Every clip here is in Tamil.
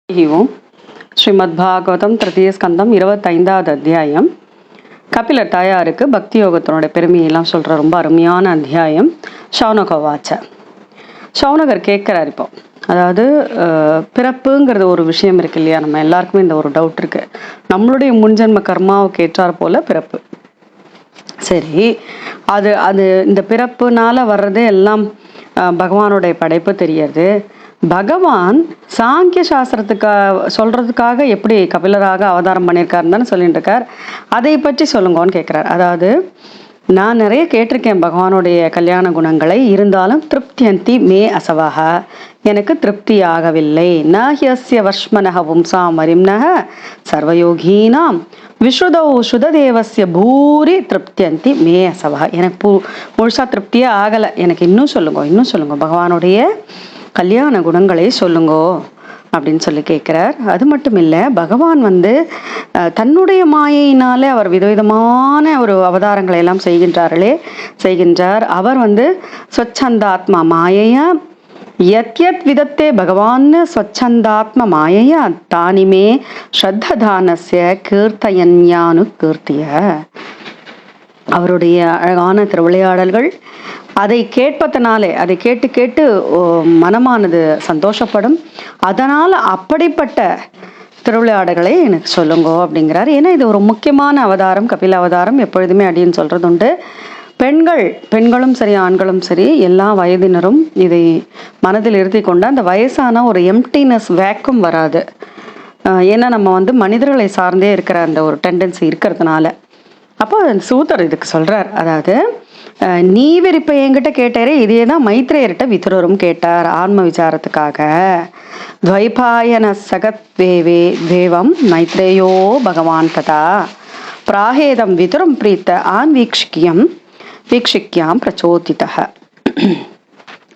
ஓம் ஸ்ரீமத்பாகவதம் திருத்தீய ஸ்கந்தம் 25வது அத்தியாயம். கபிலர் தாயாருக்கு பக்தி யோகத்தினுடைய பெருமையெல்லாம் சொல்கிற ரொம்ப அருமையான அத்தியாயம். சௌனகவாச்ச. சௌனகர் கேட்குறார். இப்போ அதாவது பிறப்புங்கிறது ஒரு விஷயம் இருக்கு இல்லையா, நம்ம எல்லாருக்குமே இந்த ஒரு டவுட் இருக்கு. நம்மளுடைய முன்ஜென்ம கர்மாவுக்கு ஏற்றார் போல பிறப்பு. சரி, அது அது இந்த பிறப்புனால வர்றது எல்லாம் பகவானுடைய படைப்பு தெரியறது. பகவான் சாங்கிய சாஸ்திரத்துக்காக சொல்றதுக்காக எப்படி கபிலராக அவதாரம் பண்ணியிருக்காருன்னு சொல்லிட்டு இருக்கார். அதை பற்றி சொல்லுங்கன்னு கேட்குறார். அதாவது நான் நிறைய கேட்டிருக்கேன் பகவானுடைய கல்யாண குணங்களை, இருந்தாலும் திருப்தியந்தி மே அசவக, எனக்கு திருப்தி ஆகவில்லை. நஹ்யஸ்ய வர்ஷ்மனஹ பும்சாம் வரிம்னஹ சர்வயோகீனாம் விஸ்ருதௌ சுததேவஸ்ய பூரி திருப்தியந்தி மே அசவக. எனக்கு முழுசா திருப்தியே ஆகலை, எனக்கு இன்னும் சொல்லுங்க பகவானுடைய கல்யாண குணங்களை சொல்லுங்கோ அப்படின்னு சொல்லி கேட்குறார். அது மட்டும் இல்லை, பகவான் தன்னுடைய மாயையினாலே அவர் விதவிதமான ஒரு அவதாரங்களை எல்லாம் செய்கின்றார். அவர் ஸ்வச்சந்தாத்மா மாயையா யத்யத் விதத்தே பகவான் ஸ்வச்சந்தாத்ம மாயையா தானிமே ஸ்ரத்ததானஸ்ய கீர்த்தயன்யானு கீர்த்திய. அவருடைய அழகான திருவிளையாடல்கள், அதை கேட்பதனாலே, அதை கேட்டு கேட்டு மனமானது சந்தோஷப்படும். அதனால் அப்படிப்பட்ட திருவிளையாடல்களை எனக்கு சொல்லுங்கோ அப்படிங்கிறார். ஏன்னா இது ஒரு முக்கியமான அவதாரம், கபில அவதாரம். எப்பொழுதுமே அப்படின்னு சொல்றது உண்டு. பெண்களும் சரி ஆண்களும் சரி எல்லா வயதினரும் இதை மனதில் இருத்தி கொண்டு அந்த வயசான ஒரு எம்டினஸ் வேக்கம் வராது. ஏன்னா நம்ம மனிதர்களை சார்ந்தே இருக்கிற அந்த ஒரு டெண்டன்சி இருக்கிறதுனால. அப்போ சூதர் இதுக்கு சொல்றார். அதாவது நீவர் இப்ப என்கிட்ட கேட்டாரே, இதே தான் மைத்ரேயர்கிட்ட விதுரரும் கேட்டார் ஆன்ம விசாரத்துக்காக. துவைபாயன சகத்வேவம் மைத்ரேயோ பகவான் ததா பிராஹேதம் விதுரம் பிரீத்த ஆன் வீக்ஷிக்யாம் பிரச்சோதிதः.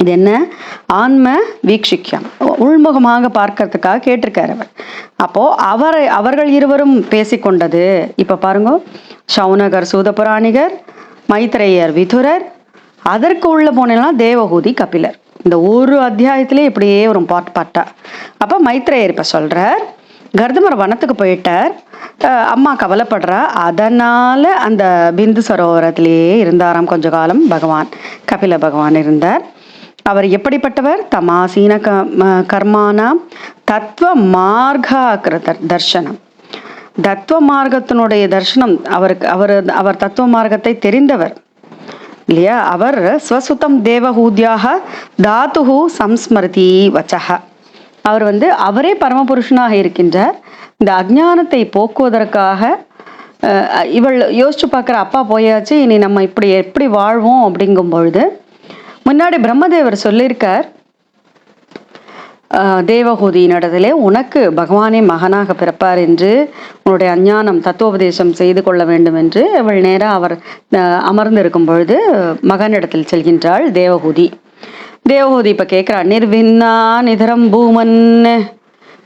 இது என்ன? ஆன்ம வீக்ஷிக்யாம், உள்முகமாக பார்க்கறதுக்காக கேட்டிருக்காரு அவர். அப்போ அவர்கள் இருவரும் பேசிக்கொண்டது இப்ப பாருங்க. சௌனகர் சூதபுராணிகர், மைத்ரேயர் விதுரர், அதற்கு உள்ள போனா தேவஹூதி கபிலர். இந்த ஒரு அத்தியாயத்திலே இப்படியே ஒரு பாட்டா. அப்ப மைத்ரேயர் இப்ப சொல்றார், கர்தமர் வனத்துக்கு போயிட்டார், அம்மா கவலைப்படுறா, அதனால அந்த பிந்து சரோவரத்திலேயே இருந்தாராம் கொஞ்ச காலம் கபில பகவான் இருந்தார். அவர் எப்படிப்பட்டவர்? தமாசீன கர்மானாம் தத்துவ மார்க்க தர்சனம், தத்துவ மார்க்கத்தினுடைய தர்சனம் அவர் தத்துவ மார்க்கத்தை தெரிந்தவர் இல்லையா. அவர் ஸ்வசுதம் தேவஹூத்யாக தாத்துஹு சம்ஸ்மருதி வச்சக. அவர் அவரே பரமபுருஷனாக இருக்கின்றார். இந்த அஜ்ஞானத்தை போக்குவதற்காக இவள் யோசிச்சு பார்க்குற, அப்பா போயாச்சு, இனி நம்ம எப்படி வாழ்வோம் அப்படிங்கும் பொழுது முன்னாடி பிரம்மதேவர் சொல்லியிருக்கார் தேவஹூதியினிடத்திலே, உனக்கு பகவானே மகனாக பிறப்பார் என்று, உன்னுடைய அஞ்ஞானம் தத்துவோபதேசம் செய்து கொள்ள வேண்டும் என்று. அவள் நேராக அவர் அமர்ந்திருக்கும் பொழுது மகனிடத்தில் செல்கின்றாள் தேவஹூதி. இப்ப கேட்கிறா, நிர்வின்னா நிதரம்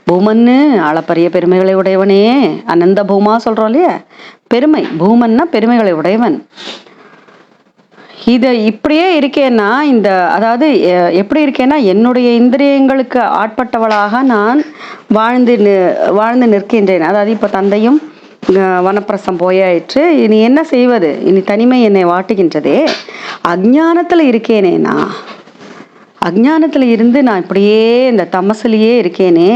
பூமன்னு அளப்பரிய பெருமைகளை உடையவனே, அனந்த பூமா சொல்றோம் இல்லையா, பெருமை. பூமன்னா பெருமைகளை உடையவன். இதை இப்படியே இருக்கேன்னா, அதாவது எப்படி இருக்கேன்னா, என்னுடைய இந்திரியங்களுக்கு ஆட்பட்டவளாக நான் வாழ்ந்து நிற்கின்றேன். அதாவது இப்போ தந்தையும் வனப்பிரசம் போயாயிற்று, இனி என்ன செய்வது, இனி தனிமை என்னை வாட்டுகின்றதே, அஜ்ஞானத்தில் இருக்கேனேனா, அஜ்ஞானத்தில் இருந்து நான் இப்படியே இந்த தமசிலேயே இருக்கேனே,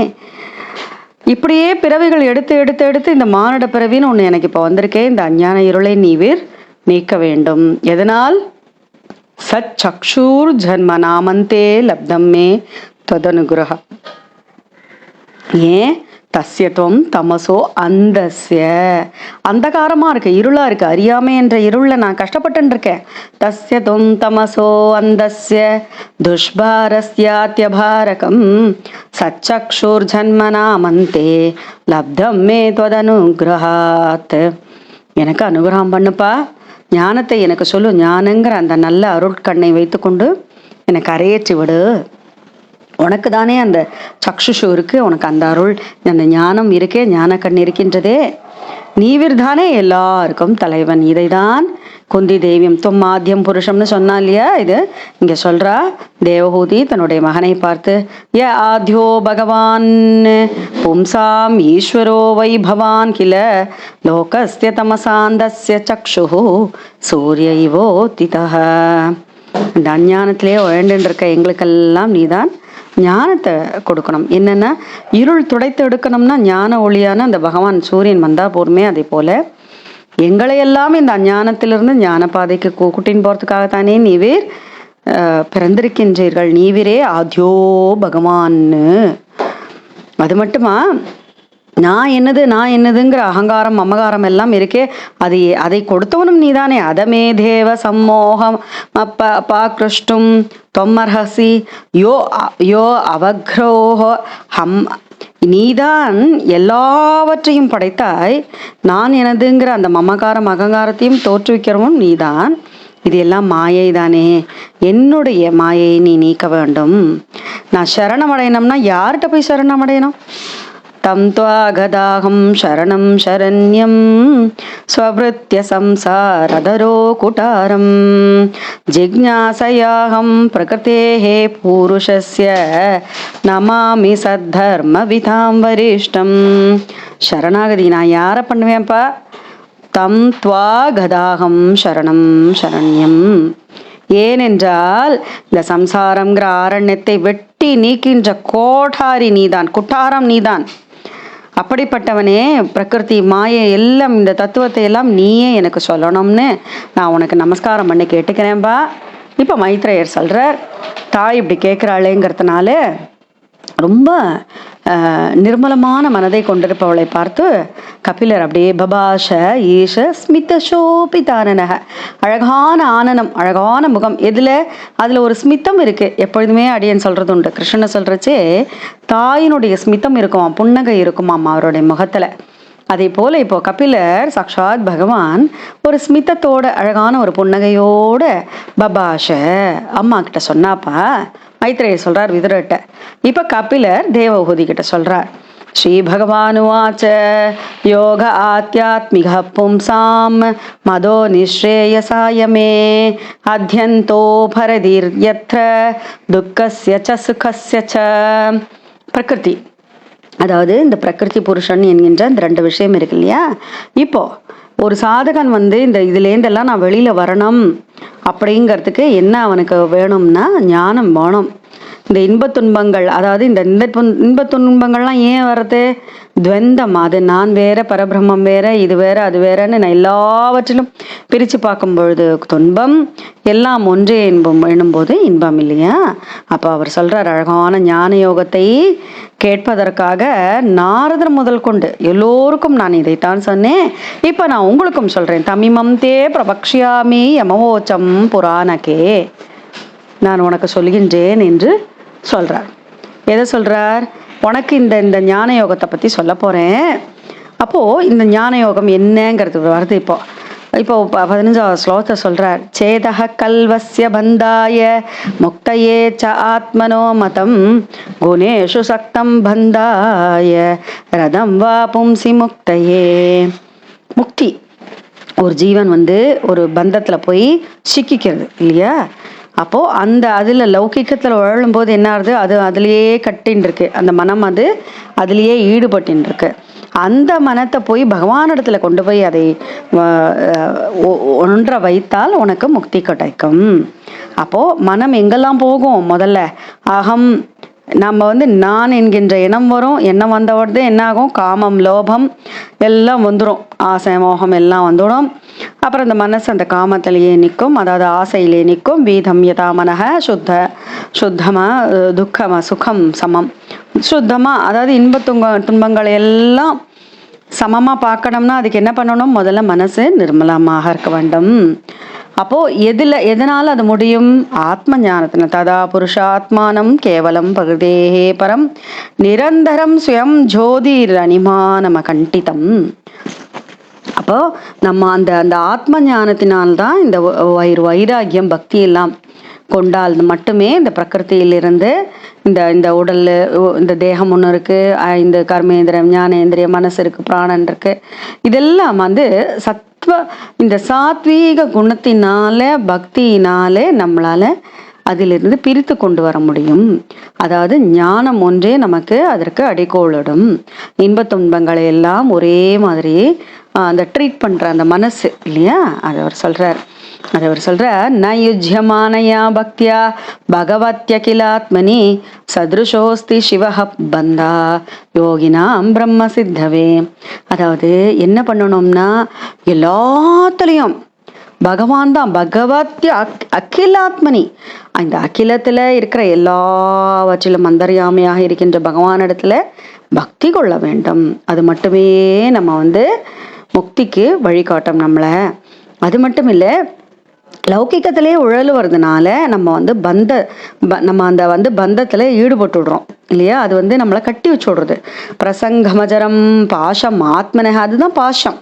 இப்படியே பிறவிகள் எடுத்து இந்த மானிட பிறவின்னு ஒன்று எனக்கு இப்போ வந்திருக்கேன். இந்த அஞ்ஞான இருளை நீவிர் நீக்க வேண்டும். எதனால்? சச்சூர் ஜன்ம நாமந்தே லப்தம் மே ததனுகிரஹ. ஏன்? தஸ்யத்துவம் தமசோ அந்தஸ்ய, அந்தகாரமா இருக்கு, இருளா இருக்கு, அறியாமை என்ற இருள நான் கஷ்டப்பட்டு இருக்கேன். தஸ்யத்துவம் தமசோ அந்தஸ்ய துஷ்பாரஸ்யாத்யபாரகம் சச்சூர் ஜன்ம நாமந்தே லப்தம் மே ததனுகிரஹாத். எனக்கு அனுகிரகம் பண்ணுப்பா, ஞானத்தை எனக்கு சொல்லு, ஞானங்கிற அந்த நல்ல அருட்கண்ணை வைத்துக்கொண்டு எனக்கு அரையேற்றி விடு. உனக்கு தானே அந்த சக்ஷுஷு இருக்கு, உனக்கு அந்த அருள் அந்த ஞானம் இருக்கே, ஞான கண் இருக்கின்றதே, நீவிர் தானே எல்லாருக்கும் தலைவன். இதைதான் குந்தி தேவியம் தொம்மாத்தியம் புருஷம்னு சொன்னா இல்லையா, இது இங்க சொல்றா தேவஹூதி தன்னுடைய மகனை பார்த்து, ய ஆத்யோ பகவான் பும்சாம் ஈஸ்வரோ வை பவான் கில லோகஸ்ய தமசாந்தஸ்ய சக்ஷுஹு சூரிய இவோதிதஹ. இந்த அஞ்ஞானத்திலே உழண்டுன்னு இருக்க எங்களுக்கெல்லாம் நீதான் ஞானத்தை கொடுக்கணும். என்னன்னா இருள் துடைத்து எடுக்கணும்னா ஞான ஒளியான அந்த பகவான் சூரியன் வந்தா போருமே. அதே போல எங்களையெல்லாம் இந்த அஞ்ஞானத்திலிருந்து ஞான பாதைக்கு கூட்டின்னு போறதுக்காகத்தானே நீவீர் பிறந்திருக்கின்றீர்கள். நீவிரே ஆத்யோ பகவான்னு. அது மட்டுமா, நான் என்னதுங்கிற அகங்காரம் அமகாரம் எல்லாம் இருக்கே, அதை கொடுத்தவனும் நீதானே. அதமே தேவ சம்மோகம் பாக்ருஷ்டும் தொம்மர்ஹசி யோ யோ அவக்ரோஹ ஹம். நீதான் எல்லாவற்றையும் படைத்தாய். நான் எனதுங்கிற அந்த மமகாரம் அகங்காரத்தையும் தோற்றுவிக்கிறவனும் நீதான். இது எல்லாம் மாயை தானே. என்னுடைய மாயை நீ நீக்க வேண்டும். நான் சரணமடையணும்னா யார்கிட்ட போய் சரணமடையணும்? தம் துவாகதாகம் சரணம் சரண்யம் ஸ்வவ்ருத்ய சம்சாரதரோ குட்டாரம் ஜிக்ஞாசயாகம் பிரகிருதேஹே பூருஷஸ்ய நமாமி சத்தர்ம விதாம் வரிஷ்டம். சரணாகதி நான் யாரை பண்ணுவேன்ப்பா? தம் துவாகதாகம் சரணம் சரண்யம். ஏனென்றால் இந்த சம்சாரம்ங்கிற ஆரண்யத்தை வெட்டி நீக்கின்ற கோட்டாரி நீதான், குட்டாரம் நீதான். அப்படிப்பட்டவனே, பிரகிருதி மாயை எல்லாம் இந்த தத்துவத்தை எல்லாம் நீயே எனக்கு சொல்லணும்னு நான் உனக்கு நமஸ்காரம் பண்ணி கேட்டுக்கிறேன்பா. இப்போ மைத்ரேயர் சொல்கிறார், தாய் இப்படி கேட்குறாளேங்கிறதுனால ரொம்ப நிர்மலமான மனதை கொண்டிருப்பவளை பார்த்து கபிலர் அப்படியே பபாஷ ஈஷ ஸ்மித சோபிதானனக, அழகான ஆனனம், அழகான முகம். அதில் ஒரு ஸ்மித்தம் இருக்குது. எப்பொழுதுமே அடியன் சொல்கிறது உண்டு, கிருஷ்ணனை சொல்கிறச்சே தாயினுடைய ஸ்மித்தம் இருக்குமா, புன்னகை இருக்குமாம் அவருடைய முகத்தில். அதே போல் இப்போ கபிலர் சாக்ஷாத் பகவான் ஒரு ஸ்மித்தத்தோட அழகான ஒரு புன்னகையோட பபாஷ அம்மா கிட்ட சொன்னாப்பா. மைத்ரேயர் சொல்றார் விதுரட்ட. இப்ப கபிலர் தேவஹூதி கிட்ட சொல்றார், ஸ்ரீ பகவானுவாச்ச யோக ஆத்யாத்மிக பும்சாம் மதோ நிஸ்ரேயசாயமே அத்யந்தோ பரதிர் யத்ர துக்கஸ்ய ச சுகஸ்ய ச. பிரகிருதி, அதாவது இந்த பிரகிருதி புருஷன் என்கின்ற இந்த ரெண்டு விஷயம் இருக்கு இல்லையா. இப்போ ஒரு சாதகன் இதுலேருந்தெல்லாம் நான் வெளியில வரணும் அப்படிங்கிறதுக்கு என்ன அவனுக்கு வேணும்னா ஞானம் வேணும். இந்த இன்பத் துன்பங்கள், அதாவது இந்த இன்பத் துன்பங்கள்லாம் ஏன் வர்றது? துவந்தம். அது நான் வேற, பரபிரம்மம் வேற, இது வேற, அது வேறன்னு நான் எல்லாவற்றிலும் பிரித்து பார்க்கும் பொழுது துன்பம், எல்லாம் ஒன்றே இன்பம் எனும்போது இன்பம் இல்லையா. அப்போ அவர் சொல்கிறார், அழகான ஞான யோகத்தை கேட்பதற்காக நாரதர் முதல் கொண்டு எல்லோருக்கும் நான் இதைத்தான் சொன்னேன். இப்போ நான் உங்களுக்கும் சொல்கிறேன். தமிமம் தே பிரபக்ஷியாமி யமவோச்சம் புராணக்கே, நான் உனக்கு சொல்கின்றேன் என்று சொல்கிறார். எதை சொல்கிறார்? உனக்கு இந்த ஞான யோகத்தை பற்றி சொல்ல போகிறேன். அப்போது இந்த ஞான யோகம் என்னங்கிறது வருது. இப்போ 15வது ஸ்லோகத்தை சொல்கிறார். சேதக கல்வஸ்ய பந்தாய முக்தயே ச ஆத்மனோ மதம் குணேஷு சக்தம் பந்தாய ரதம் வா பும்சி முக்தையே. முக்தி, ஒரு ஜீவன் ஒரு பந்தத்தில் போய் சிக்கிக்கிறது இல்லையா. அப்போது அதில் லௌகிக்கத்தில் உழலும்போது என்ன ஆகுது? அது அதுலேயே கட்டின்னு இருக்கு. அந்த மனம் அதுலேயே ஈடுபட்டுன்னு இருக்கு. அந்த மனத்தை போய் பகவானிடத்துல கொண்டு போய் அதை ஒன்ற வைத்தால் உனக்கு முக்தி கிடைக்கும். அப்போது மனம் எங்கெல்லாம் போகும்? முதல்ல அகம், நம்ம நான் என்கின்ற எண்ணம் வரும். எண்ணம் வந்தவுடனே என்ன ஆகும்? காமம், லோபம் எல்லாம் வந்துடும். ஆசை, மோகம் எல்லாம் வந்துடும். அப்புறம் இந்த மனசு அந்த காமத்திலேயே நிற்கும், அதாவது ஆசையிலே நிற்கும். வீதம் யதா மனக சுத்தமாக துக்கமாக சுகம் சமம் சுத்தமாக, அதாவது துன்பங்களை எல்லாம் சமமாக பார்க்கணும்னா அதுக்கு என்ன பண்ணணும்? முதல்ல மனசு நிர்மலமாக இருக்க வேண்டும். அப்போது எதனால் அது முடியும்? ஆத்ம ஞானத்தின ததா புருஷாத்மானம் கேவலம் பகுதேஹே பரம் நிரந்தரம் ஸ்வயம் ஜோதிர் அனிமானம கண்டிதம். அப்போ நம்ம அந்த ஆத்ம ஞானத்தினால்தான் இந்த வைராகியம் பக்தி எல்லாம் கொண்டால் மட்டுமே இந்த பிரகிருத்தியிலிருந்து இந்த உடல், இந்த தேகம் ஒன்று இருக்குது, இந்த கர்மேந்திரம், ஞானேந்திரியம், மனசு இருக்குது, பிராணன் இருக்குது, இதெல்லாம் சத்வ இந்த சாத்வீக குணத்தினால பக்தியினாலே நம்மளால அதிலிருந்து பிரித்து கொண்டு வர முடியும். அதாவது ஞானம் ஒன்றே நமக்கு அதற்கு அடிக்கோளிடும். இன்பத் துன்பங்களை எல்லாம் ஒரே மாதிரி அந்த ட்ரீட் பண்ற அந்த மனசு இல்லையா, அதை அவர் சொல்றார் ந யுஜ்யமானயா பக்தியா பகவத்யகிலாத்மனி சதுருஷோஸ்தி சிவஹ பந்தா யோகினாம் பிரம்ம சித்தவே. அதாவது என்ன பண்ணணும்னா எல்லாத்துலேயும் பகவான் தான், பகவத்ய அகிலாத்மனி, அந்த அகிலத்துல இருக்கிற எல்லாவற்றிலும் அந்தர்யாமியாக இருக்கின்ற பகவானிடத்துல பக்தி கொள்ள வேண்டும். அது மட்டுமே நம்ம முக்திக்கு வழிகாட்டும் நம்மளை. அது மட்டும் இல்லை, லௌகிக்கத்திலே உழல் வருதுனால நம்ம அந்த பந்தத்துல ஈடுபட்டுடுறோம் இல்லையா. அது நம்மளை கட்டி வச்சு விடுறது. பிரசங்கமஜரம் பாசம் ஆத்மனக, அதுதான் பாசம்.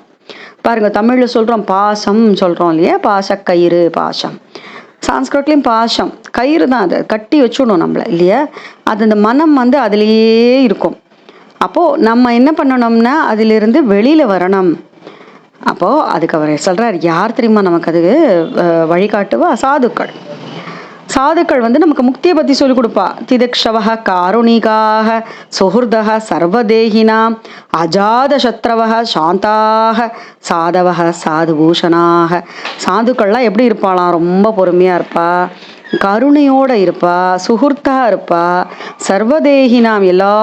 பாருங்க, தமிழ்ல சொல்றோம் பாசம் சொல்றோம் இல்லையா, பாசக்கயிறு பாசம். சான்ஸ்கிரிட்லயும் பாசம் கயிறு தான், அது கட்டி வச்சுடணும் நம்மளை இல்லையா. அது அந்த மனம் அதுலேயே இருக்கும். அப்போ நம்ம என்ன பண்ணணும்னா அதிலிருந்து வெளியில வரணும். அப்போ அதுக்கு அவர் சொல்றார், யார் தெரியுமா நமக்கு அது வழிகாட்டுவா? சாதுக்கள். சாதுக்கள் நமக்கு முக்தியை பத்தி சொல்லிக் கொடுப்பா. திதிக்ஷவஹ காருணிகாக சுஹுர்தஹ சர்வதேகினாம் அஜாத சத்ரவஹ சாந்தாக சாதவஹ சாதுபூஷணாக. சாதுக்கள்லாம் எப்படி இருப்பாளாம்? ரொம்ப பொறுமையா இருப்பா, கருணையோட இருப்பா, சுகுர்த்தா இருப்பா, சர்வதேகினாம் எல்லா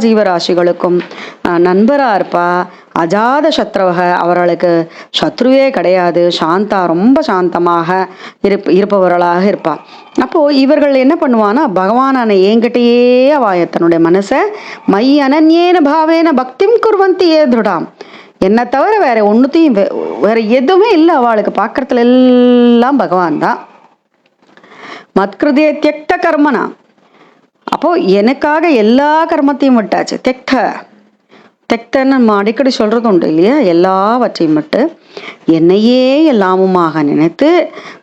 ஜீவராசிகளுக்கும் நண்பரா இருப்பா, அஜாத சத்ரவக அவர்களுக்கு சத்ருவே கிடையாது, சாந்தா ரொம்ப சாந்தமாக இருப்பவர்களாக இருப்பா. அப்போ இவர்கள் என்ன பண்ணுவானா, பகவானான என்கிட்டயே தன்னுடைய மனசை மை அனன்யேன பாவேன பக்திம் குர்வந்தி ஏ திருடாம், என்னை தவிர வேற ஒன்றுத்தையும் வேற எதுவுமே இல்லை அவளுக்கு. பார்க்கறதுல எல்லாம் பகவான் தான். மத்கிருதே தியக்த கர்மனா, அப்போ எனக்காக எல்லா கர்மத்தையும் விட்டாச்சு. தெக்தன்னு நம்ம அடிக்கடி சொல்றது உண்டு இல்லையா, எல்லாவற்றையும் விட்டு என்னையே எல்லாமுமாக நினைத்து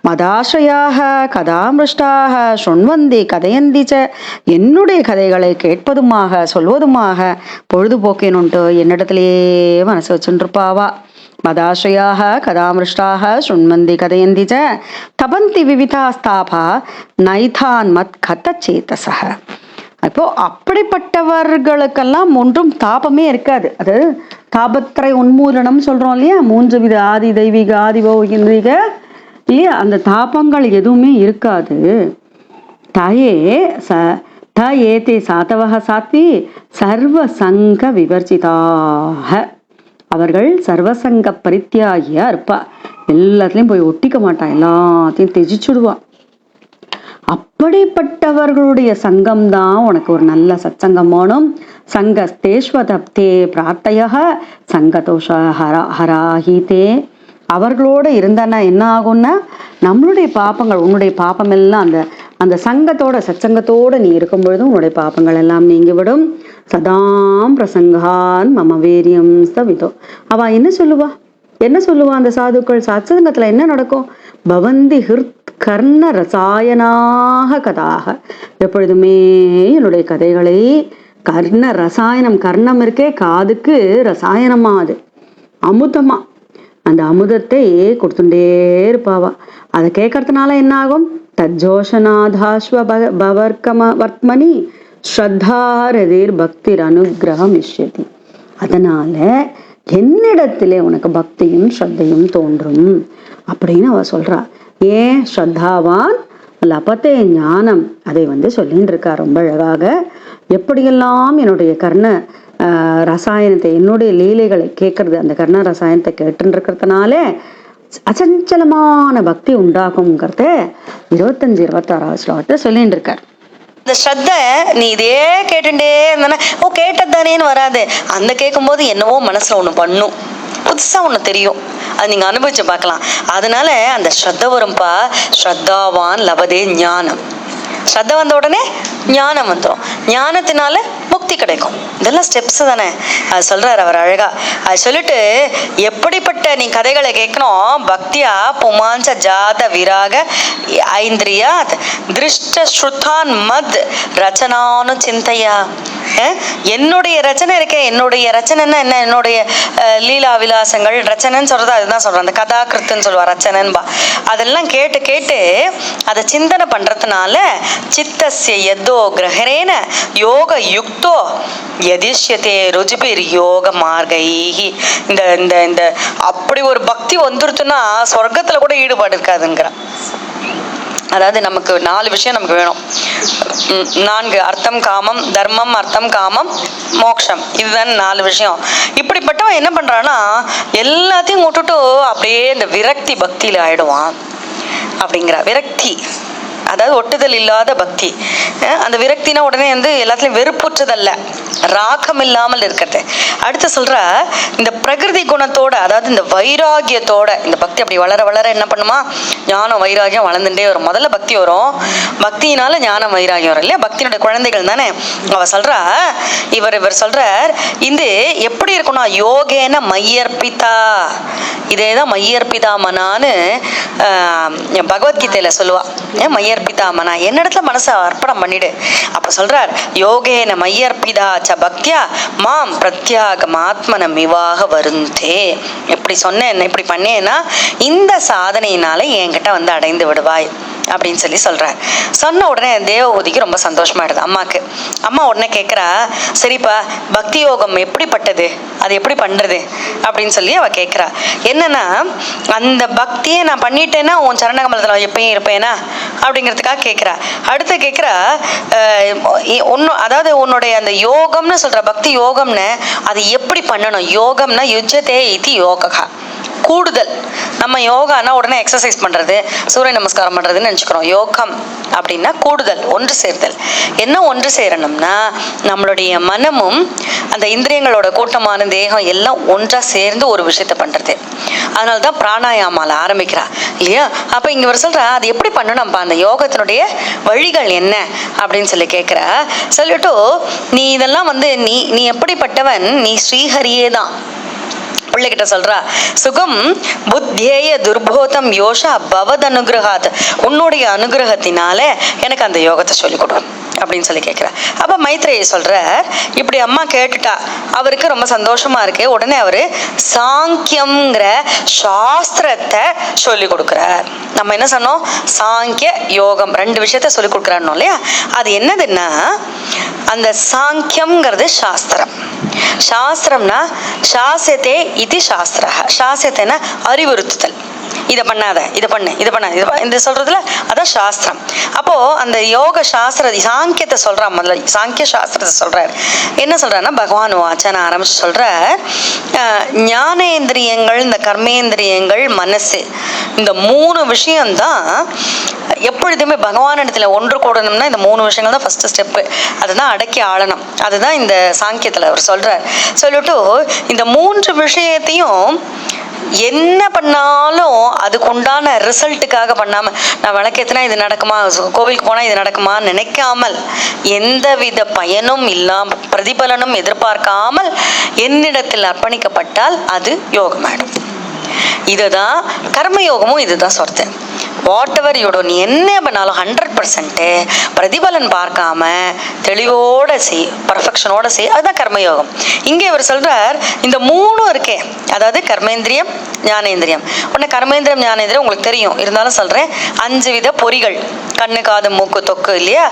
மதாசிரியாக கதாமிருஷ்டாக சொன்வந்தி கதையந்திச்ச, என்னுடைய கதைகளை கேட்பதுமாக சொல்வதுமாக பொழுதுபோக்கினுண்டு என்னிடத்திலேயே மனசு வச்சுருப்பாவா. மதாசிரியாக கதாமிருஷ்டாக சுண்மந்தி கதையந்திச்ச தபந்தி விவிதாஸ்தாபா நைதான் மத் கத சேதசக. அப்போ அப்படிப்பட்டவர்களுக்கெல்லாம் ஒன்றும் தாபமே இருக்காது. அது தாபத்திரை உன்மூலனம் சொல்றோம் இல்லையா, 3 வித ஆதி தெய்வீக ஆதி பௌகிக இல்லையா, அந்த தாபங்கள் எதுவுமே இருக்காது. தாயே ஏதே சாத்தவக சாத்வி சர்வசங்க விவர்ஜிதாக, அவர்கள் சர்வசங்க பரித்தியாகியா இருப்பா. எல்லாத்துலயும் போய் ஒட்டிக்க மாட்டான், எல்லாத்தையும் தெஜிச்சுடுவா. அப்படிப்பட்டவர்களுடைய சங்கம் தான் உனக்கு ஒரு நல்ல சத்சங்கம் வேணும். சங்கஸ்தேஸ்வதப்தே பிரார்த்தைய சங்கதோஷ ஹராஹிதே. அவர்களோட இருந்தானா என்ன ஆகும்னா, நம்மளுடைய பாப்பங்கள், உன்னுடைய பாப்பம் எல்லாம் அந்த சங்கத்தோட சத்சங்கத்தோட நீ இருக்கும் பொழுதும் உன்னுடைய பாப்பங்கள் எல்லாம் நீங்கிவிடும். சதாம் பிரசங்கான் மம வீரியம் ஸ்தவிதோ. அவ என்ன சொல்லுவா அந்த சாதுக்கள்? சத்சங்கத்துல என்ன நடக்கும்? பவந்தி ஹிருத் கர்ண ரசாயனாக கதாக, எப்பொழுதுமே என்னுடைய கதைகளை கர்ண ரசாயனம், கர்ணம் இருக்கே காதுக்கு ரசாயனமா, அது அமுதமா, அந்த அமுதத்தை கொடுத்துட்டே இருப்பாவா. அதை கேட்கறதுனால என்ன ஆகும்? தஜோஷநாதாஸ்வ பவர்க்கம வர்த்மனி ஸ்ரத்தாரதிர் பக்திர் அனுகிரகம் இஷ்யதி. அதனால என்னிடத்திலே உனக்கு பக்தியும் ஸ்ரத்தையும் தோன்றும் அப்படின்னு அவ சொல்றா. ஏன்? ஸ்ரத்தாவான் லபத்தே ஞானம், அதை சொல்லின்னு இருக்கா ரொம்ப அழகாக. எப்படியெல்லாம் என்னுடைய கர்ண ரசாயனத்தை, என்னுடைய லீலைகளை கேட்கறது, அந்த கர்ண ரசாயனத்தை கேட்டுன்னு இருக்கிறதுனால அச்சஞ்சலமான பக்தி உண்டாகுங்கிறத 25-26 ஸ்லோகத்தை சொல்லிட்டு இருக்கார். இந்த ஸ்ரத்த நீ இதே கேட்டுட்டே இருந்தானே, கேட்டதானேன்னு வராது. அந்த கேட்கும் போது என்னவோ மனசுல ஒண்ணு பண்ணும், புதுசா ஒண்ணு தெரியும், அது நீங்க அனுபவிச்சு பார்க்கலாம். அதனால அந்த ஸ்ரத்த வரும்பா. ஸ்ரத்தாவான் லபதே ஞானம். ஸ்ரத்த வந்த உடனே ஞானம் வந்துடும், ஞானத்தினால முக்தி கிடைக்கும். இதெல்லாம் ஸ்டெப்ஸ் தானே, அது சொல்றாரு அவர் அழகா. அது சொல்லிட்டு எப்படிப்பட்ட நீ கதைகளை கேட்கணும்? பக்தியா புமாஞ்ச ஜாத விராக ஐந்திரியாத் திருஷ்ட ஸ்ருதான் மத் ரச்சனானு சிந்தையா. என்னுடைய ரச்சனை இருக்கே, என்னுடைய ரச்சனைன்னா என்ன, என்னுடைய லீலா விலாசங்கள் ரச்சனைன்னு சொல்றது அதுதான் சொல்றேன். அந்த கதாகிருத்துன்னு சொல்லுவா, ரச்சனைன்பா. அதெல்லாம் கேட்டு கேட்டு அதை சிந்தனை பண்றதுனால சித்தஸ்ய எத்தோ கிரகரேன யோக யுக்தோ யதிஷ்யதே ருஜிபிர் யோக மார்கைஹி. இந்த இந்த இந்த அப்படி ஒரு பக்தி வந்துருச்சுன்னா சொர்க்கத்துல கூட ஈடுபாடு இருக்காதுங்கிறான். அதாவது நமக்கு 4 விஷயம் நமக்கு வேணும். 4 அர்த்தம் காமம், தர்மம் அர்த்தம் காமம் மோக்ஷம், இதுதான் 4 விஷயம். இப்படிப்பட்டவன் என்ன பண்றான்னா எல்லாத்தையும் விட்டுட்டு அப்படியே இந்த விரக்தி பக்தியில ஆயிடுவான் அப்படிங்கிற. விரக்தி அதாவது ஒட்டுதல் இல்லாத பக்தி. அந்த விரக்தினா உடனே எல்லாத்துலயும் வெறுப்புற்றதல்ல, ராகம் இல்லாமல் இருக்கிறது. அடுத்து சொல்ற இந்த பிரகிருதி குணத்தோட, அதாவது இந்த வைராகியத்தோட இந்த பக்தி அப்படி வளர வளர என்ன பண்ணுமா, ஞானம் வைராகியம் வளர்ந்துட்டே வரும். முதல்ல பக்தி வரும், பக்தியினால ஞானம் வைராகியம் வரும் இல்லையா. பக்தியினுடைய குழந்தைகள் தானே. அவ சொல்றா, இவர் சொல்றார், இது எப்படி இருக்கும்னா யோகேன மையர்பிதா. இதேதான் மையர்பிதா மனான்னு பகவத்கீதையில சொல்லுவா. மையர்பிதா மனா, என்னிடத்துல மனசை அர்ப்பணம் பண்ணிடு. அப்ப சொல்றார், யோகேன மையர்பிதா ச பக்தியா மாம் பிரத்யாகம் ஆத்மனம் இவாக வருந்தே. இப்படி சொன்னேன், இப்படி பண்ணேன்னா இந்த சாதனையினால என்கிட்ட அடைந்து விடுவாய் அப்படின்னு சொல்றார். சொன்ன உடனே தேவகூதிக்கு ரொம்ப சந்தோஷமாயிடுது அம்மாக்கு. அம்மா உடனே கேட்குறா, சரிப்பா பக்தி யோகம் எப்படிப்பட்டது, அது எப்படி பண்றது அப்படின்னு சொல்லி அவ கேட்குறா. என்னன்னா அந்த பக்தியை நான் பண்ணிட்டேன்னா உன் சரணகமலத்தில் எப்பயும் இருப்பேனா அப்படிங்கிறதுக்காக கேட்குறா. அடுத்து கேட்குறா, அதாவது உன்னுடைய அந்த யோகம்னு சொல்ற பக்தி யோகம்னு அது எப்படி பண்ணணும். யோகம்னா யுஜ்ஜதே இது யோகா, கூடுதல். நம்ம யோகானா உடனே எக்ஸசைஸ் பண்றது, சூரிய நமஸ்காரம் பண்றதுன்னு நினைச்சுக்கிறோம். யோகம் அப்படின்னா கூடுதல், ஒன்று சேர்த்தல். என்ன ஒன்று சேரணும்னா நம்மளுடைய மனமும் அந்த இந்திரியங்களோட கூட்டமான தேகம் எல்லாம் ஒன்றா சேர்ந்து ஒரு விஷயத்த பண்றது. அதனாலதான் பிராணாயாமால ஆரம்பிக்கிறா இல்லையா. அப்ப இங்க ஒரு சொல்றா, அது எப்படி பண்ணணும்ப்பா, அந்த யோகத்தினுடைய வழிகள் என்ன அப்படின்னு சொல்லி கேட்கிற. சொல்லிட்டு நீ இதெல்லாம் நீ எப்படிப்பட்டவன், நீ ஸ்ரீஹரியே தான். பிள்ளைகிட்ட சொல்றா, சுகம் புத்தியேய துர்போதம் யோஷா பவத் அனுகிரகாத். உன்னுடைய அனுகிரகத்தினால எனக்கு அந்த யோகத்தை சொல்லிக் கொடு அப்படின்னு சொல்லி கேட்கிறா. அப்ப மைத்ரேயி சொல்ற, இப்படி அம்மா கேட்டுட்டா, அவருக்கு ரொம்ப சந்தோஷமா இருக்கு. உடனே அவரு சாங்கியம்ங்கிற சாஸ்திரத்தை சொல்லி கொடுக்கிறார். நம்ம என்ன சொன்னோம், சாங்கிய யோகம் 2 விஷயத்த சொல்லி கொடுக்குறான்னு இல்லையா. அது என்னதுன்னா அந்த சாங்கியம்ங்கிறது சாஸ்திரம். சாஸ்திரம்னா சாஸ்திரத்தே இது சாஸ்திர. சாஸ்திரத்தைனா அறிவுறுத்துதல், இதை பண்ணாத, இதை பண்ணு, இதை பண்ணாத, இது சொல்றதுல அதான் சாஸ்திரம். அப்போ அந்த யோக சாஸ்திர சாங்கியத்தை சொல்றா. முதல்ல சாங்கிய சாஸ்திரத்தை சொல்றாரு. என்ன சொல்றாருன்னா, பகவான் வாச்சன ஆரம்பிச்சு சொல்ற, ஞானேந்திரியங்கள், இந்த கர்மேந்திரியங்கள், மனசு, இந்த 3 விஷயம்தான் எப்பொழுதுமே பகவான் இடத்துல ஒன்று கூடணும்னா இந்த 3 விஷயங்கள் தான் ஃபர்ஸ்ட் ஸ்டெப்பு. அதுதான் அடக்கி ஆளணும். அதுதான் இந்த சாங்கியத்துல அவர் சொல்றார். சொல்லிட்டு இந்த 3 விஷயத்தையும் என்ன பண்ணாலும் அதுக்கு உண்டான ரிசல்ட்டுக்காக பண்ணாம, நான் விளக்கேத்தினா இது நடக்குமா, கோவிலுக்கு போனா இது நடக்குமான்னு நினைக்காமல், எந்தவித பயனும் இல்லாம பிரதிபலனும் எதிர்பார்க்காமல் என்னிடத்தில் அர்ப்பணிக்கப்பட்டால் அது யோகமாயிடும். இதுதான் கர்மயோகமும் இதுதான் சொல்றேன். வாட் எவர் யூ டூ, நீ என்ன பண்ணாலும் 100% பிரதிபலன் பார்க்காம தெளிவோட செய், பர்ஃபெக்ஷனோட செய், அதுதான் கர்மயோகம். இங்கே இவர் சொல்றார், இந்த 3 இருக்கே, அதாவது கர்மேந்திரியம் ஞானேந்திரியம். உடனே கர்மேந்திரியம் ஞானேந்திரியம் உங்களுக்கு தெரியும், இருந்தாலும் சொல்றேன். 5 வித பொறிகள், கண்ணு காது மூக்கு தொக்கு இல்லையா,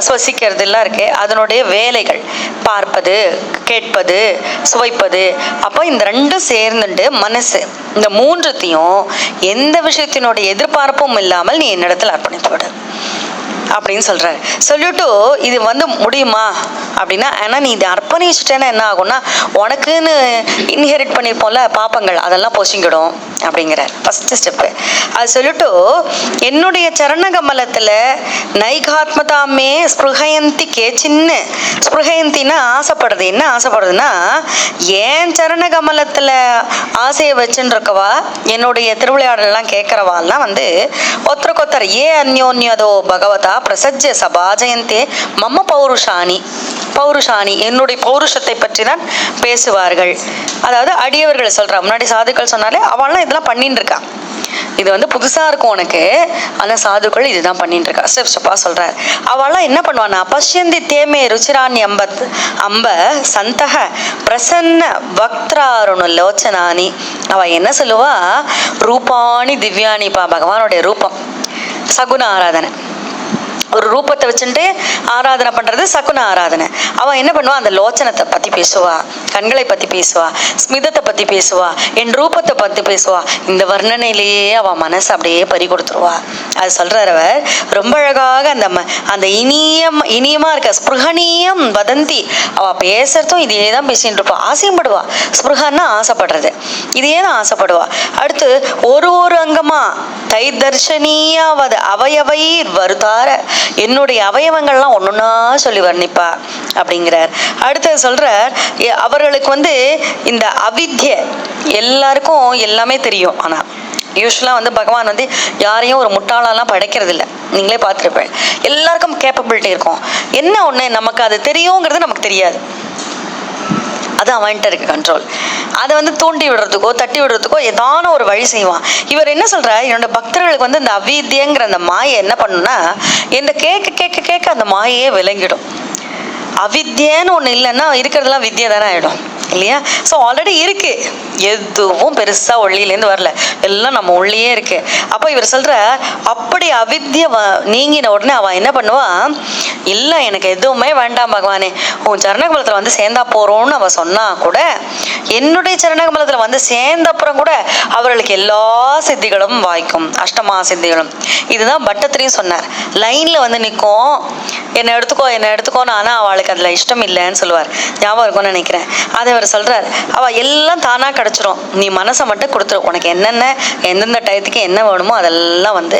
சுவசிக்கிறது எல்லாம் இருக்கு. அதனுடைய வேலைகள் பார்ப்பது, கேட்பது, சுவைப்பது. அப்போ இந்த 2ம் சேர்ந்துட்டு மனசு, இந்த 3த்தையும் எந்த விஷயத்தினுடைய எதிர்பார்ப்பும் இல்லாமல் நீ என்னிடத்தில் அர்ப்பணித்து விடு அப்படின்னு சொல்றாரு. சொல்லிட்டு இது முடியுமா அப்படின்னா, ஆனா நீ இதை அர்ப்பணிச்சுட்டேன்னா என்ன ஆகும்னா, உனக்குன்னு இன்ஹெரிட் பண்ணிருப்போம்ல பாப்பங்கள், அதெல்லாம் போசிங்கிடும் அப்படிங்கிறார். ஃபர்ஸ்ட் ஸ்டெப்பு அது. சொல்லிட்டு என்னுடைய சரண கமலத்துல நைகாத்மதாமே ஸ்பிருஹயந்தி கேச்சின்னு, ஸ்பிருஹயந்தின்னா ஆசைப்படுறது. என்ன ஆசைப்படுறதுன்னா, ஏன் சரண கமலத்துல ஆசையை வச்சுன்னு இருக்கவா, என்னுடைய திருவிளையாடலாம் கேட்கறவாள்லாம் ஒத்தருக்கொத்தர் ஏ அந்யோன்யதோ பகவதா பிரசஜ்ய சபாஜயந்தே மம்ம பௌருஷாணி. பௌருஷாணி என்னுடைய பௌருஷத்தை பற்றி தான் பேசுவார்கள். அதாவது அடியவர்களை சொல்றா. முன்னாடி சாதுக்கள் சொன்னாலே அவள்லாம் இதெல்லாம் பண்ணிட்டு இருக்கா. இது வந்து புதுசா இருக்கும் உனக்கு, ஆனா சாதுக்கள் இதுதான் பண்ணிட்டு இருக்கா. ஸ்டெப் ஸ்டெப்பா சொல்றாரு. அவெல்லாம் என்ன பண்ணுவானா, பஷ்யந்தி தேமே ருச்சிராணி அம்ப சந்தக பிரசன்ன வக்திராருணு லோச்சனானி. அவ என்ன சொல்லுவா, ரூபாணி திவ்யானிப்பா, பகவானுடைய ரூபம் சகுன ஆராதனை. ஒரு ரூபத்தை வச்சுட்டு ஆராதனை பண்றது சகுன ஆராதனை. அவன் என்ன பண்ணுவா, அந்த லோச்சனத்தை பத்தி பேசுவா, கண்களை பத்தி பேசுவா, ஸ்மிதத்தை பத்தி பேசுவா, என் ரூபத்தை பத்தி பேசுவா. இந்த வர்ணனையிலேயே அவன் மனசு அப்படியே பறி கொடுத்துருவா. அது சொல்றார் அவர் ரொம்ப அழகாக. அந்த இனியமா இருக்க ஸ்பிருகணியம் வதந்தி. அவ பேசுறதும் இதையே தான் பேசிட்டு இருப்பா. ஆசைப்படுவா. ஸ்பிருகன்னா ஆசைப்படுறது, இதையே தான் ஆசைப்படுவா. அடுத்து ஒரு அங்கமா தை தர்ஷனீயாவது அவயவை வருதார, என்னுடைய அவயவங்கள்லாம் ஒன்னொன்னா சொல்லி வர்ணிப்பா அப்படிங்கிறார். அடுத்தது சொல்றார், அவர்களுக்கு வந்து இந்த அவித்ய, எல்லாருக்கும் எல்லாமே தெரியும். ஆனா யூஸ்வலாக வந்து பகவான் வந்து யாரையும் ஒரு முட்டாளெல்லாம் படைக்கிறது இல்லை. நீங்களே பார்த்துருப்பேன், எல்லாருக்கும் கேப்பபிலிட்டி இருக்கும். என்ன ஒன்று, நமக்கு அது தெரியுங்கிறது நமக்கு தெரியாது, அது அவன்கிட்ட இருக்கு கண்ட்ரோல். அதை வந்து தூண்டி விடுறதுக்கோ தட்டி விடுறதுக்கோ ஏதான ஒரு வழி செய்வான். இவர் என்ன சொல்றார், என்னோட பக்தர்களுக்கு வந்து இந்த அவித்யங்கிற அந்த மாயை என்ன பண்ணுன்னா, இந்த கேட்க கேட்க கேட்க அந்த மாயையே விளங்கிடும். அவித்யன்னு ஒன்று இல்லைன்னா இருக்கிறதெல்லாம் வித்யை தானே ஆகிடும் இல்லையா? ஸோ ஆல்ரெடி இருக்கு, எதுவும் பெருசாக ஒளியிலேருந்து வரல, எல்லாம் நம்ம உள்ளேயே இருக்கு. அப்போ இவர் சொல்ற, அப்படி அவித்ய நீங்கின உடனே அவன் என்ன பண்ணுவா, இல்லை எனக்கு எதுவுமே வேண்டாம் பகவானே, உன் சரணகமலத்தில் வந்து சேர்ந்தா போறோம்னு அவ சொன்னா கூட, என்னுடைய சரணகமலத்தில் வந்து சேர்ந்த அப்புறம் கூட அவர்களுக்கு எல்லா சித்திகளும் வாய்க்கும், அஷ்டமா சித்திகளும். இதுதான் பட்டத்திலையும் சொன்னார். லைன்ல வந்து நிற்கும், என்னை எடுத்துக்கோன்னு. ஆனால் அவளுக்கு அதில் இஷ்டம் இல்லைன்னு சொல்லுவார், ஞாபகம் இருக்கும்னு நினைக்கிறேன். அதை அவர் சொல்றார், அவள் எல்லாம் தானாக கிடச்சிரும், நீ மனசை மட்டும் கொடுத்துரும், உனக்கு என்னென்ன எந்தெந்த டயத்துக்கு என்ன வேணுமோ அதெல்லாம் வந்து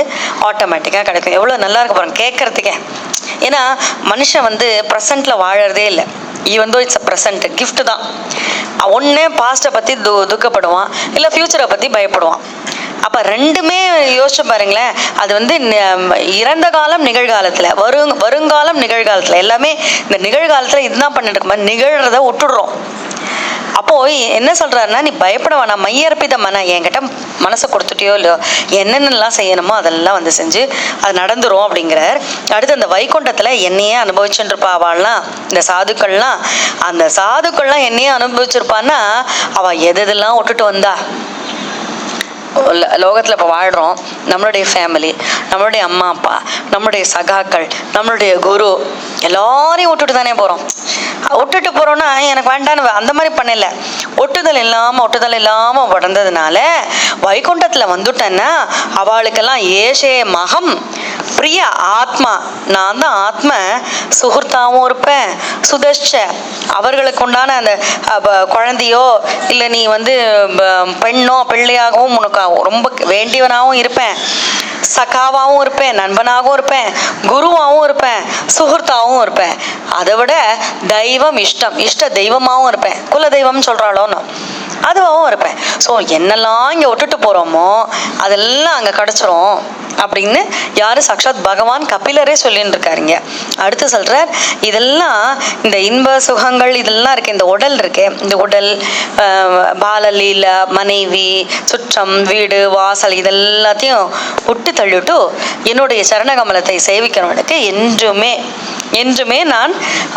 ஆட்டோமேட்டிக்காக கிடைக்கும். எவ்வளோ நல்லா இருக்க பாருங்க கேட்கறதுக்கே. ஏன்னா மனுஷன் வந்து ப்ரெசண்ட்டில் வாழறதே இல்லை. Even though it's a present gift தான். ஒன்று பாஸ்ட்டை பற்றி துக்கப்படுவான், இல்லை ஃப்யூச்சரை பற்றி பயப்படுவான். அப்போ ரெண்டுமே யோசிச்சு பாருங்களேன். அது வந்து இறந்த காலம் நிகழ்காலத்தில், வருங்காலம் நிகழ்காலத்தில், எல்லாமே இந்த நிகழ்காலத்தில் இதுதான் பண்ணிட்டு இருக்கோம், நிகழ்றத விட்டுடுறோம். அப்போ என்ன சொல்றாருன்னா, நீ பயப்பட வேணாம், மையர்ப்பித என்கிட்ட மனசை கொடுத்துட்டியோ இல்லையோ, என்னென்னலாம் செய்யணுமோ அதெல்லாம் வந்து செஞ்சு அது நடந்துரும் அப்படிங்கிறார். அடுத்து அந்த வைகுண்டத்துல என்னையே அனுபவிச்சுட்டு இருப்பா அவள்லாம், இந்த சாதுக்கள்லாம். அந்த சாதுக்கள்லாம் என்னையே அனுபவிச்சிருப்பான்னா, அவ எதெல்லாம் விட்டுட்டு வந்தா. லோகத்தில் இப்போ வாழ்கிறோம், நம்மளுடைய ஃபேமிலி, நம்மளுடைய அம்மா அப்பா, நம்மளுடைய சகாக்கள், நம்மளுடைய குரு, எல்லாரையும் விட்டுட்டு தானே போகிறோம். விட்டுட்டு போகிறோன்னா எனக்கு வேண்டான்னு அந்த மாதிரி பண்ணல, ஒட்டுதல் இல்லாமல் உடந்ததுனால வைகுண்டத்தில் வந்துட்டேன்னா அவளுக்கெல்லாம் ஏஷே மகம் பிரிய ஆத்மா, நான் தான் ஆத்ம சுகுர்த்தாவும் இருப்பேன், சுதர்ஷ அவர்களுக்கு உண்டான அந்த குழந்தையோ இல்லை நீ வந்து பெண்ணோ பிள்ளையாகவும் உனக்கு ரொம்ப வேண்டியவனாகவும் இருப்பேன், சகாவாகவும் இருப்பேன், நண்பனாகவும் இருப்பேன், குருவாகவும் இருப்பேன், சுகுர்த்தாவும் இருப்பேன். அதை விட தெய்வம் இஷ்ட தெய்வமாகவும் இருப்பேன், குல தெய்வம்னு சொல்கிறாளோன்னு அதுவாகவும் இருப்பேன். ஸோ என்னெல்லாம் இங்கே விட்டுட்டு போகிறோமோ அதெல்லாம் அங்கே கிடச்சிரும் அப்படின்னு யாரு, சாட்சாத் பகவான் கபிலரே சொல்லின்னு இருக்காருங்க. அடுத்து சொல்றார், இதெல்லாம் இந்த இன்ப சுகங்கள் இதெல்லாம் இருக்கு, இந்த உடல் இருக்கு, இந்த உடல் பாலலீல மனைவி சுற்றம் வீடு வாசல் இதெல்லாத்தையும் விட்டு தள்ளிட்டு என்னுடைய சரணகமலத்தை சேவிக்கிறவனுக்கு என்றுமே நான்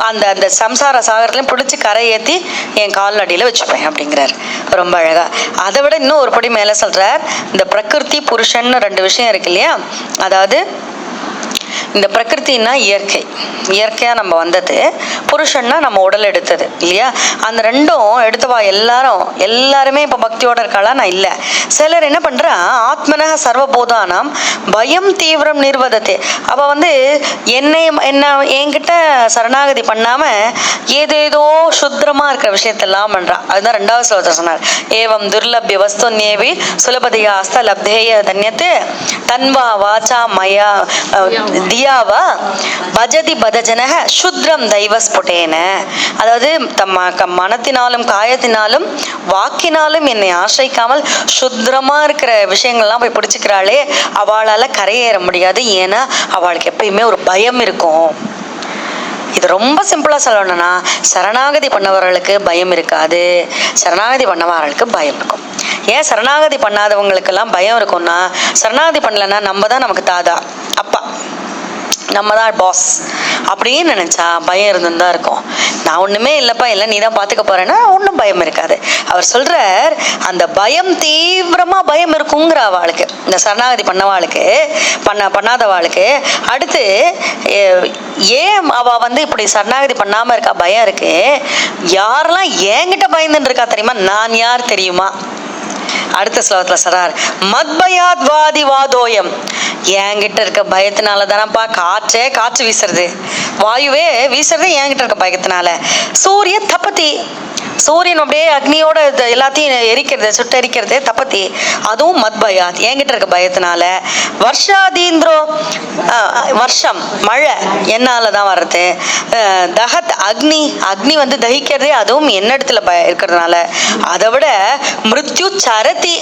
அந்த சம்சார சாகரத்துலையும் பிடிச்சி கரையேற்றி என் கால் அடியில் வச்சுப்பேன் அப்படிங்கிறார். ரொம்ப அழகா. அதை விட இன்னும் ஒரு படி மேலே சொல்றார், இந்த பிரகிருதி புருஷன் ரெண்டு விஷயம் இருக்கு இல்லையா. அதாவது இந்த பிரகிருத்தின்னா இயற்கையா நம்ம வந்தது, புருஷன்னா நம்ம உடல் எடுத்தது இல்லையா. அந்த ரெண்டும் எடுத்தவா எல்லாருமே இப்ப பக்தியோட இருக்காளா? நான் இல்லை. சிலர் என்ன பண்றா, ஆத்மனக சர்வபோதானாம் பயம் தீவிரம் நிர்வதத்தை. அவ வந்து என்கிட்ட சரணாகதி பண்ணாம ஏதேதோ சுத்திரமா இருக்கிற விஷயத்தெல்லாம் பண்றா. அதுதான் ரெண்டாவது ஸ்லோகத்தை சொன்னார், ஏவம் துர்லபிய வஸ்துன்யேவி சுலபதியா அஸ்த லப்தேய தன்யத்து தன்வா வாச்சா மயா தியாவா பஜதி பதஜனக சுத்ரம் தெய்வஸ்புட்டேன. அதாவது மனத்தினாலும் காயத்தினாலும் வாக்கினாலும் என்னை ஆசிரிக்காமல் சுத்ரமா இருக்கிற விஷயங்கள்லாம் போய் பிடிச்சிக்கிறாளே, அவளால கரையேற முடியாது. ஏன்னா அவளுக்கு எப்பயுமே ஒரு பயம் இருக்கும். இது ரொம்ப சிம்பிளா சொல்லணும்னா, சரணாகதி பண்ணவர்களுக்கு பயம் இருக்காது, சரணாகதி பண்ணவர்களுக்கு பயம் இருக்கும். ஏன் சரணாகதி பண்ணாதவங்களுக்கெல்லாம் பயம் இருக்கும்னா, சரணாகதி பண்ணலன்னா நம்ம தான் நமக்கு தாதா அப்பா, நம்ம தான் பாஸ் அப்படின்னு நினைச்சா பயம் இருந்துன்னு தான் இருக்கும். நான் ஒண்ணுமே இல்லப்பா, இல்லை நீ தான் பார்த்துக்க போறேன்னா ஒன்றும் பயம் இருக்காது. அவர் சொல்றார், அந்த பயம் தீவிரமா பயம் இருக்குங்கிற அவளுக்கு, இந்த சரணாகதி பண்ணாதவாளுக்கு. அடுத்து ஏன் அவ இப்படி சரணாகதி பண்ணாம இருக்கா, பயம் இருக்கு. யாரெல்லாம் என்கிட்ட பயந்துட்டு இருக்கா தெரியுமா, நான் யார் தெரியுமா? அடுத்த ஸ்லோகத்துல சொல்றார், மத்பயாத்வாதி வாதோயம், என்கிட்ட இருக்க பயத்தினால தானப்பா காற்று வீசுறது, வாயுவே வீசுறது என்கிட்ட இருக்க பயத்தினால. சூரிய தப்பதி, சூரியன் அப்படியே அக்னியோட எல்லாத்தையும் எரிக்கிறது, சுட்டரிக்கிறது தப்பத்தி, அதுவும் மத்பயாத் என்கிட்ட இருக்க பயத்தினால. வருஷாதீந்திரோ, வருஷம் மழை என்னால தான் வர்றது. தகத் அக்னி, அக்னி தகிக்கிறதே அதுவும் என்னிடத்துல இருக்கிறதுனால. அதை விட மிருத்யு சரதி,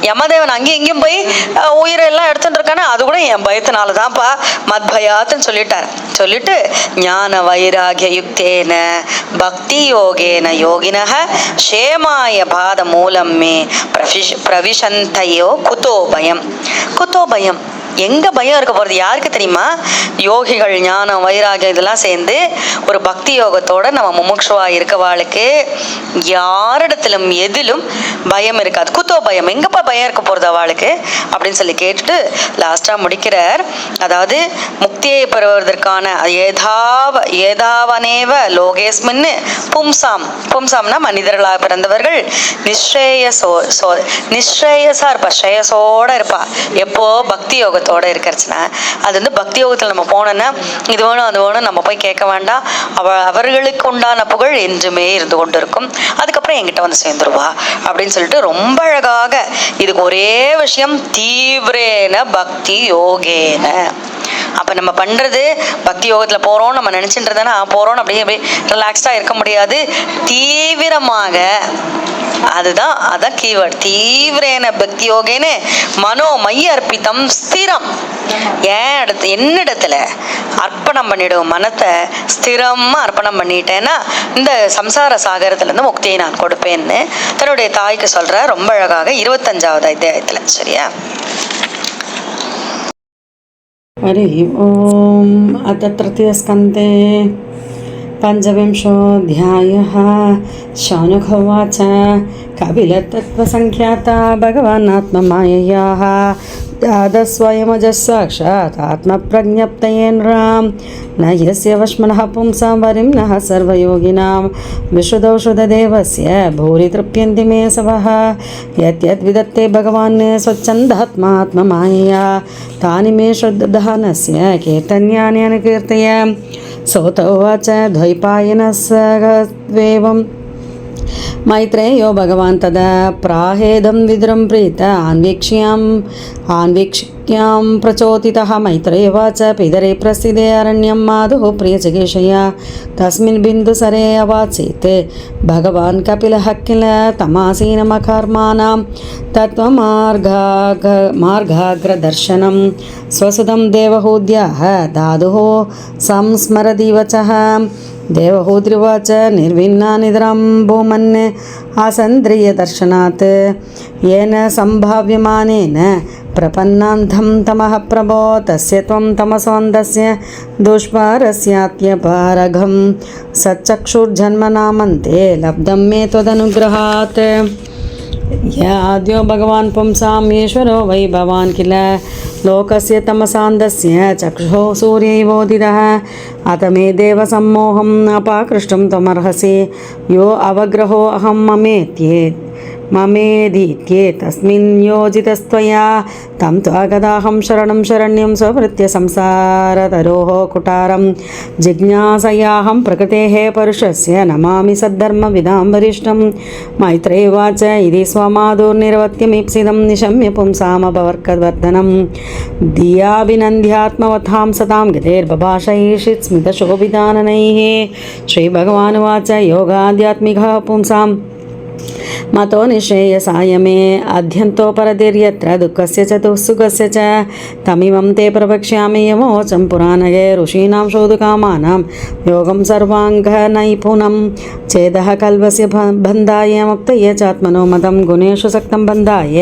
யமதேவன் அங்கேயும் இங்கேயும் போய் உயிரெல்லாம் எடுத்துட்டு இருக்கானே, அது கூட என் பயத்தினால தான்ப்பா, மத்பயாத்துன்னு சொல்லிட்டு ஞான வைராகிய யுக்தேன பக்தி யோகேன யோகினஹ க்ஷேமாய பாத மூலம் மே பிரவிசந்தயோ குதோ பயம். எங்க பயம் இருக்க போறது யாருக்கு தெரியுமா? யோகிகள், ஞானம், வைராகியம் இதெல்லாம் சேர்ந்து ஒரு பக்தி யோகத்தோட நம்ம முமுட்சுவா இருக்கவாளுக்கு யாரிடத்திலும் எதிலும் பயம் இருக்காது. குத்தோ பயம், எங்கப்பா பயம் இருக்க போறது அவளுக்கு அப்படின்னு சொல்லி கேட்டுட்டு லாஸ்டா முடிக்கிறார். அதாவது முக்தியை பெறுவதற்கான ஏதாவனேவ லோகேஸ்மின்னு பும்சாம்னா மனிதர்களாக பிறந்தவர்கள் நிஸ்ரேயசா இருப்பா, ஸ்ரேயசோட இருப்பா. எப்போ பக்தி யோகத்தோட இருக்கிறச்சுன்னா, அது பக்தி யோகத்தில் நம்ம போனோன்னா இது வேணும் அது வேணும் நம்ம போய் கேட்க வேண்டாம். அவர்களுக்கு உண்டான புகழ் என்றுமே இருந்து கொண்டு இருக்கும். அதுக்கப்புறம் என்கிட்ட சேர்ந்துருவா அப்படின்னு சொல்லிட்டு ரொம்ப அழகாக இதுக்கு ஒரே விஷயம், தீவிரேன பக்தி யோகேன. அப்ப நம்ம பண்றது பக்தி யோகத்துல போறோம் நம்ம நினைச்சுன்றதானே போறோம், அப்படியே ரிலாக்ஸ்டா இருக்க முடியாது. தீவிரமாக, அதான் கீவேர்ட், தீவிரேன பக்தி யோகேன்னு மனோ மைய அர்ப்பித்தம் ஸ்திரம். என்னிடத்துல அர்ப்பணம் பண்ணிடுவோம், மனத்தை ஸ்திரமா அர்ப்பணம் பண்ணிட்டேன்னா இந்த சம்சார சாகரத்துல இருந்து முக்தியை நான் கொடுப்பேன்னு தன்னுடைய தாய்க்கு சொல்ற ரொம்ப அழகாக 25வது அத்தியாயத்துல. சரியா? हरि ओम. अथ तृतीयस्कन्धे पञ्चविंशोऽध्यायः. शौनक उवाच, कपिलतत्त्वसङ्ख्याता भगवानात्ममाययाः दादस्वयमजः साक्षात् आत्मप्रज्ञप्तयेनरां न यस्य वश्मनः पुंसां वरिम्नः सर्वयोगिनां विशुद्धौषधदेवस्य भूरि तृप्यन्ति मे सवः यद्यद्विदत्ते भगवान् स्वच्छन्दात्मात्ममायया तानि मे श्रद्धानस्य कीर्तन्यानि अनुकीर्तय. सोत उवाच, द्वैपायनस्वेवं मैत्रेयो भगवान् तदा प्राहेदं विदुरं प्रीत अन्वीक्ष्यां प्रचोदितः. मैत्रेय उवाच, पितरे प्रसीदे अरण्यं माधुः प्रियचिकीर्षया तस्मिन् बिन्दुसरे अवाचीत् भगवान् कपिलः किल तमासीनमकर्माणां तत्त्वमार्गाग्रदर्शनं स्वसुतं देवहूद्याः दादुः संस्मरदिवचः. देवहूद्रिवाच, निर्विन्ना निद्रां भूमन् आसन्द्रियदर्शनात् येन सम्भाव्यमानेन प्रपन्नान्धं तमः प्रभो तस्य त्वं तमसोऽन्धस्य दुष्पारस्यात्यपारघं सच्चक्षुर्जन्मनामन्ते लब्धं मे त्वदनुग्रहात्. याद्यो भगवान् पुंसाम् ईश्वरो वै भवान् किल लोकस्य तमसान्धस्य चक्षुः सूर्यैवोदितः अथ मे देव सम्मोहम् अपाकृष्टुं त्वमर्हसि यो अवग्रहो अहं ममेधीत्ये तस्मिन् योजितस्त्वया तं त्वागताहं शरणं शरण्यं स्वभृत्य संसारतरोः कुटारं जिज्ञासयाहं प्रकृतेः परुषस्य नमामि सद्धर्मविदां वरिष्ठं. मैत्रेय उवाच, इति स्वमाधुर्निरवत्यमीप्सितं निशम्य पुंसामपवर्कवर्धनं धियाभिनन्द्यात्मवतां सतां गतेर्बभाषैषित् स्मितशोभिताननैः. श्रीभगवानुवाच, योगाध्यात्मिकः पुंसां मतो निःश्रेयसाय मे अध्यन्तोपरतिर्यत्र दुःखस्य च दुःसुखस्य च तमिमं ते प्रवक्ष्यामि यमोचं पुराणगे ऋषीणां शोधकामानां योगं सर्वाङ्गनैपुणं चेदः कल्पस्य बन्धाय मुक्तये चात्मनो मतं गुणेषु सक्तं बन्धाय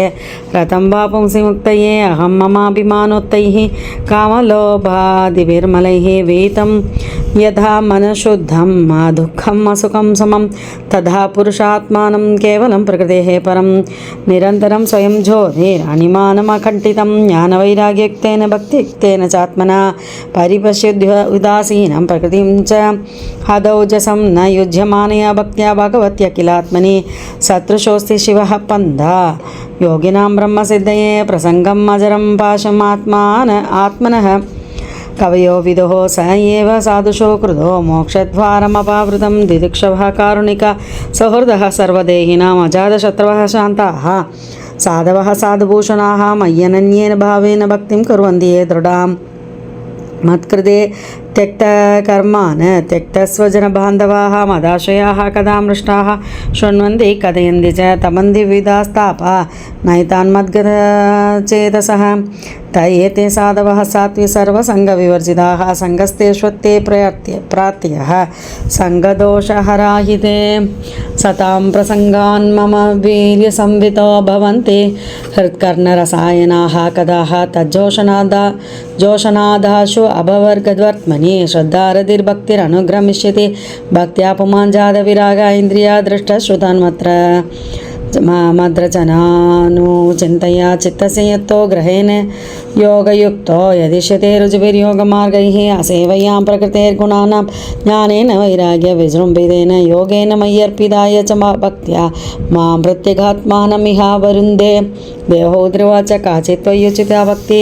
रतं वा पुंसि मुक्तये अहं ममाभिमानोत्तैः कामलोभादिभिर्मलैः वीतं यथा मनशुद्धं दुःखम् असुखं समं तथा पुरुषात्मानं केवलं प्रकृतेः परं निरन्तरं स्वयं ज्योतिरनिमानमखण्डितं ज्ञानवैराग्ययुक्तेन भक्तियुक्तेन चात्मना परिपश्यद्य उदासीनं प्रकृतिं च हदौजसं न युज्यमानया भक्त्या भगवत्या किलात्मनि सदृशोऽस्ति शिवः पन्था योगिनां ब्रह्मसिद्धये प्रसङ्गम् अजरं पाशम् आत्मनः कवयो विदुः स एव साधुषो कृतो मोक्षद्वारमपावृतं दिदिक्षवः कारुणिक सौहृदः सर्वदेहिनाम् अजातशत्रवः शान्ताः साधवः साधुभूषणाः मय्यनन्येन भावेन भक्तिं कुर्वन्ति ये दृढां मत्कृते त्यक्तकर्मान् त्यक्तस्वजनबान्धवाः मदाश्रयाः कदा मृष्टाः शृण्वन्ति कथयन्ति च तमन्ति विविधास्तापा नैतान्मद्गतचेतसः त एते साधवः सात्वी सर्वसङ्गविवर्जिताः सङ्गस्तेष्वत्ते प्रात्यः सङ्गदोषहराहिते सतां प्रसङ्गान् मम वीर्यसंवितो भवन्ति हृत्कर्णरसायनाः कदाः तज्जोषणादाशु अभवर्गद्वर्त्मनि श्रद्धारतिर्भक्तिरनुग्रमिष्यति भक्त्या पुमान् जातविराग इन्द्रिया दृष्टश्रुतान्मत्र मद्रचनानुचिन्तया चित्तस्य यत्तो ग्रहेण योगयुक्तो यदिष्यते रुचिभिर्योगमार्गैः असेवयां प्रकृतेर्गुणानां ज्ञानेन वैराग्यविजृम्भितेन योगेन मय्यर्पिताय च भक्त्या मां प्रत्यगात्मानमिहावरुन्धे देहोद्रिवाच काचित् त्वयुचिता भक्ति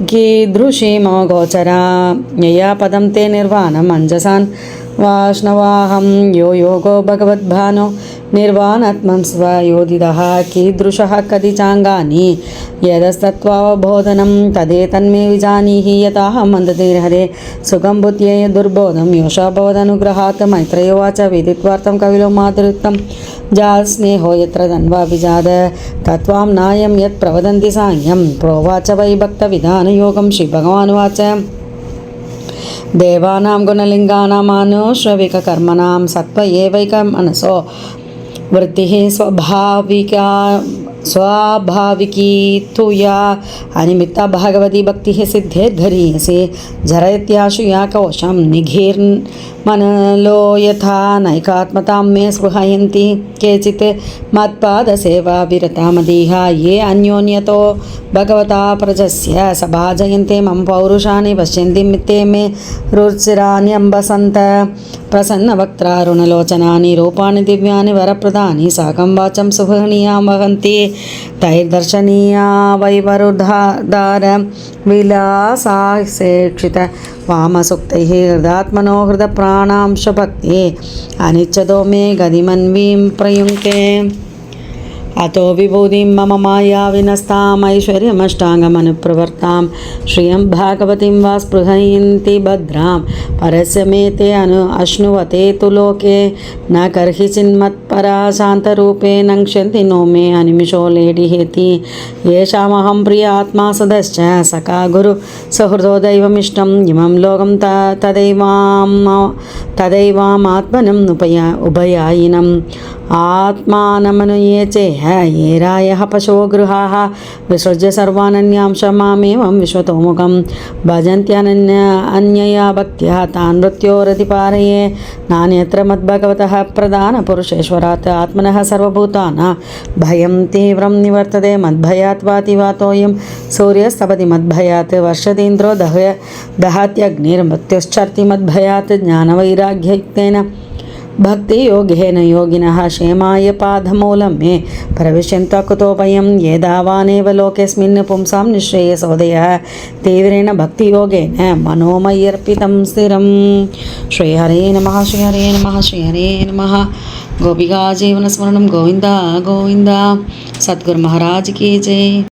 कीदृशी मम गोचरा यया पदं ते निर्वाणम् अञ्जसान् वाष्णवाहं यो योगो भगवद्भानो निर्वाणात्मं स्वयोदितः कीदृशः कति चाङ्गानि यदस्तत्त्वावबोधनं तदेतन्मे विजानीहि यताहं मन्दतिर्हरे सुखं बुद्ध्यै दुर्बोधं योषाबोधनुग्रहात् मैत्रेयोवाच विदित्वार्थं कविलो मातृत्वं जास्नेहो यत्र धन्वा विजाद तत्त्वां नायं यत् प्रवदन्ति सायं प्रोवाच वै भक्तविधानयोगं श्रीभगवानुवाच देवानां गुणलिङ्गानाम् अनुश्रविककर्मणां सत्त्व एवैकमनसो वृत्तिः स्वाभाविकी तु या अनिमित्ता भगवती भक्तिः सिद्धेर्घरीयसे जरयत्याशु या कोशं निघीर्मनलो यथा नैकात्मतां मे स्पृहयन्ति केचित् मत्पादसेवा विरता मदीहा ये अन्योन्यतो भगवता प्रजस्य सभाजयन्ते मम पौरुषाणि पश्यन्ति मित्ते मे रुचिराण्यम्बसन्त प्रसन्नवक्त्रारुणलोचनानि रूपाणि दिव्यानि वरप्रदानि साकं वाचं सुभणीयां वहन्ति तैर्दर्शनीया वैवरुधार विलासासेक्षित वामसुक्तैः हृदात्मनो हृदप्राणांश भक्तिः अनिच्छतो मे गतिमन्वीं प्रयुङ्क्ते अतो विभूतिं मम माया विनस्ताम् ऐश्वर्यमष्टाङ्गमनुप्रवर्तां श्रियं भागवतीं वा स्पृहयन्ति भद्रां परस्य मे ते अश्नुवते तु लोके न कर्हि चिन्मत्परा शान्तरूपे नङ्क्ष्यन्ति नो मे अनिमिषो लेडिहेति येषामहं प्रिय आत्मा सदश्च सखा गुरु सहृदो दैवमिष्टम् इमं लोकं तदैवामात्मनम् उभयायिनम् आत्मानमनुये चेह ये रायः पशवो गृहाः विसृज्य सर्वानन्यांश मामेवं विश्वतोमुखं भजन्त्यनन्यया भक्त्या तान् मृत्योरतिपारये नान्यत्र मद्भगवतः प्रधानपुरुषेश्वरात् आत्मनः सर्वभूतानां भयं तीव्रं निवर्तते मद्भयात् वातिवातोऽयं सूर्यस्तपति मद्भयात् वर्षतीन्द्रो दहत्यग्निर्मृत्युश्चर्ति मद्भयात् ज्ञानवैराग्ययुक्तेन भक्तियोगेन योगिनः क्षेमाय पादमूलं मे प्रविशन्त्वा कुतोभयं येदावानेव लोकेऽस्मिन् पुंसां निःश्रेयसोदयः तीव्रेण भक्तियोगेन मनोमय्यर्पितं स्थिरं श्रीहरे नमः श्रीहरे नमः श्रीहरे नमः गोपिका जीवनस्मरणं गोविन्दा गोविन्दा सद्गुरु महाराज की जय।